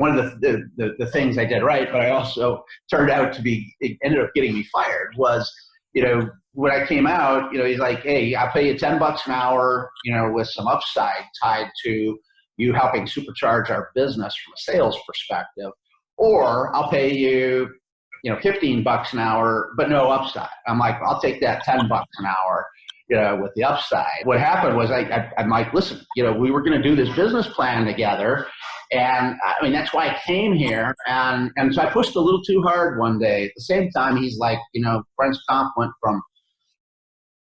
one of the things I did right, but I also turned out to be, it ended up getting me fired was, when I came out, he's like, hey, I'll pay you $10 an hour, with some upside tied to you helping supercharge our business from a sales perspective, or I'll pay you, $15 an hour, but no upside. I'm like, I'll take that $10 an hour, with the upside. What happened was I'm like, listen, we were going to do this business plan together. And I mean, that's why I came here. And so I pushed a little too hard one day. At the same time, he's like, Brent's comp went from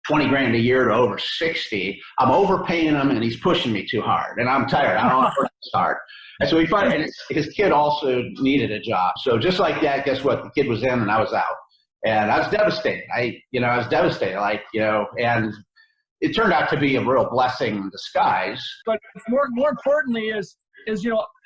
20 grand a year to over 60. I'm overpaying him and he's pushing me too hard. And I'm tired. I don't want to work this hard. And so and his kid also needed a job. So just like that, guess what? The kid was in and I was out. And I was devastated. I was devastated. And it turned out to be a real blessing in disguise. But more importantly is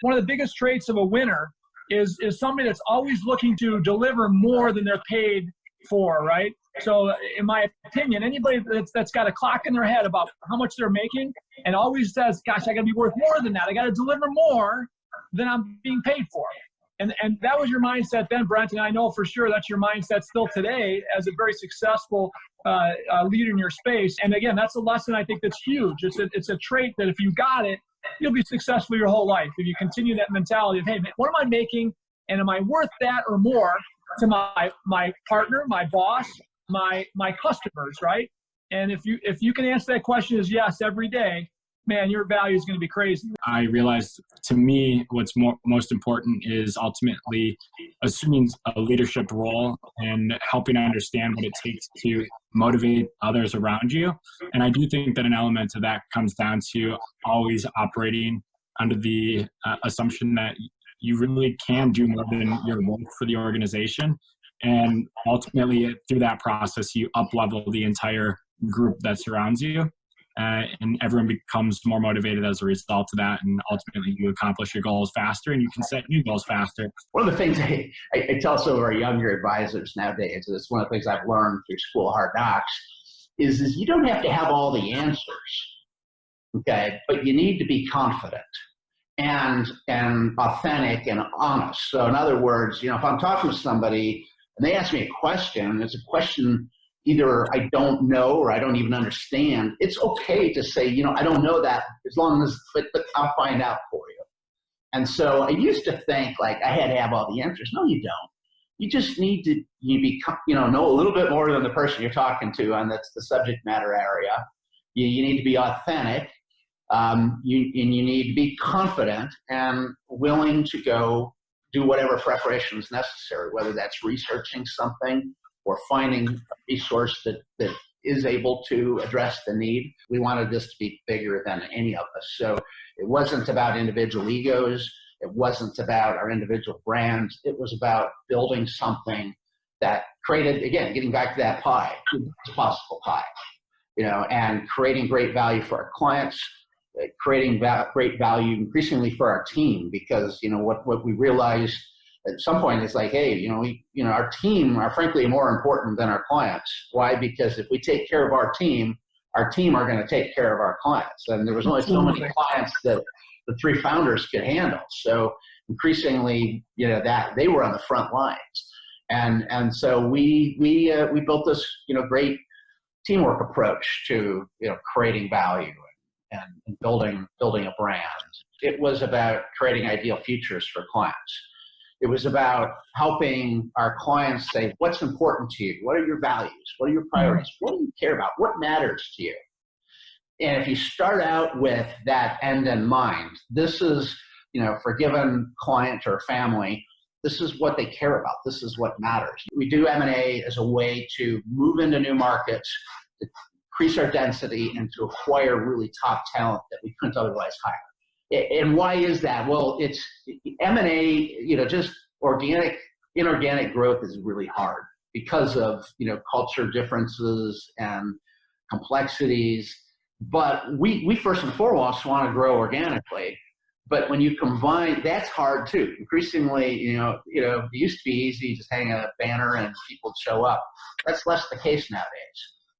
one of the biggest traits of a winner is somebody that's always looking to deliver more than they're paid for, right? So in my opinion, anybody that's got a clock in their head about how much they're making and always says, gosh, I got to be worth more than that. I got to deliver more than I'm being paid for. And that was your mindset then, Brent, and I know for sure that's your mindset still today as a very successful leader in your space. And again, that's a lesson I think that's huge. It's a trait that if you got it, you'll be successful your whole life. If you continue that mentality of, hey, what am I making and am I worth that or more to my partner, my boss, my customers, right? And if you can answer that question as yes every day, man, your value is going to be crazy. I realized to me what's most important is ultimately assuming a leadership role and helping understand what it takes to motivate others around you. And I do think that an element of that comes down to always operating under the assumption that you really can do more than your worth for the organization. And ultimately, through that process, you up-level the entire group that surrounds you. And everyone becomes more motivated as a result of that. And ultimately, you accomplish your goals faster and you can set new goals faster. One of the things I tell some of our younger advisors nowadays, and it's one of the things I've learned through School of Hard Knocks, is you don't have to have all the answers, okay? But you need to be confident and authentic and honest. So in other words, if I'm talking to somebody and they ask me a question, it's a question either I don't know or I don't even understand, it's okay to say, I don't know that as long as, but I'll find out for you. And so I used to think like I had to have all the answers. No, you don't. You just need to know a little bit more than the person you're talking to, and that's the subject matter area. You need to be authentic. You need to be confident and willing to go do whatever preparation is necessary, whether that's researching something or finding a resource that is able to address the need. We wanted this to be bigger than any of us. So it wasn't about individual egos. It wasn't about our individual brands. It was about building something that created, again, getting back to that pie, possible pie, and creating great value for our clients, creating great value increasingly for our team, because, what we realized at some point is like, hey, our team are frankly more important than our clients. Why? Because if we take care of our team are going to take care of our clients. And there was only so many clients that the three founders could handle. So increasingly, that they were on the front lines. And so we built this, great teamwork approach to, creating value and building a brand. It was about creating ideal futures for clients. It was about helping our clients say, what's important to you? What are your values? What are your priorities? What do you care about? What matters to you? And if you start out with that end in mind, this is, for a given client or family, this is what they care about. This is what matters. We do M&A as a way to move into new markets, to increase our density, and to acquire really top talent that we couldn't otherwise hire. And why is that? Well, it's M&A, just inorganic growth is really hard because of, culture differences and complexities. But we first and foremost want to grow organically. But when you combine, that's hard too. Increasingly, it used to be easy, just hang a banner and people show up. That's less the case nowadays.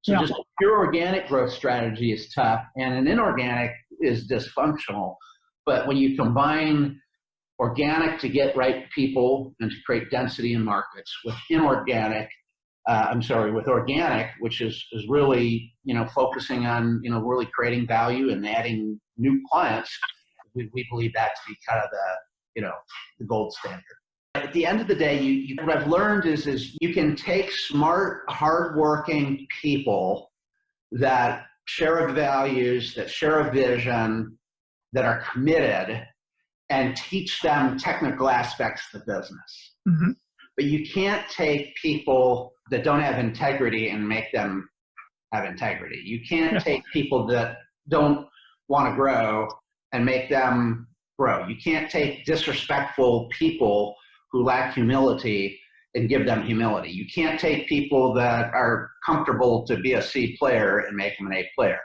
So just a pure organic growth strategy is tough, and an inorganic is dysfunctional. But when you combine organic to get right people and to create density in markets. With organic, which is really, focusing on, really creating value and adding new clients. We believe that to be kind of the gold standard. At the end of the day, what I've learned is you can take smart, hardworking people that share values, that share a vision, that are committed, and teach them technical aspects of the business. Mm-hmm. But you can't take people that don't have integrity and make them have integrity. You can't take people that don't want to grow and make them grow. You can't take disrespectful people who lack humility and give them humility. You can't take people that are comfortable to be a C player and make them an A player.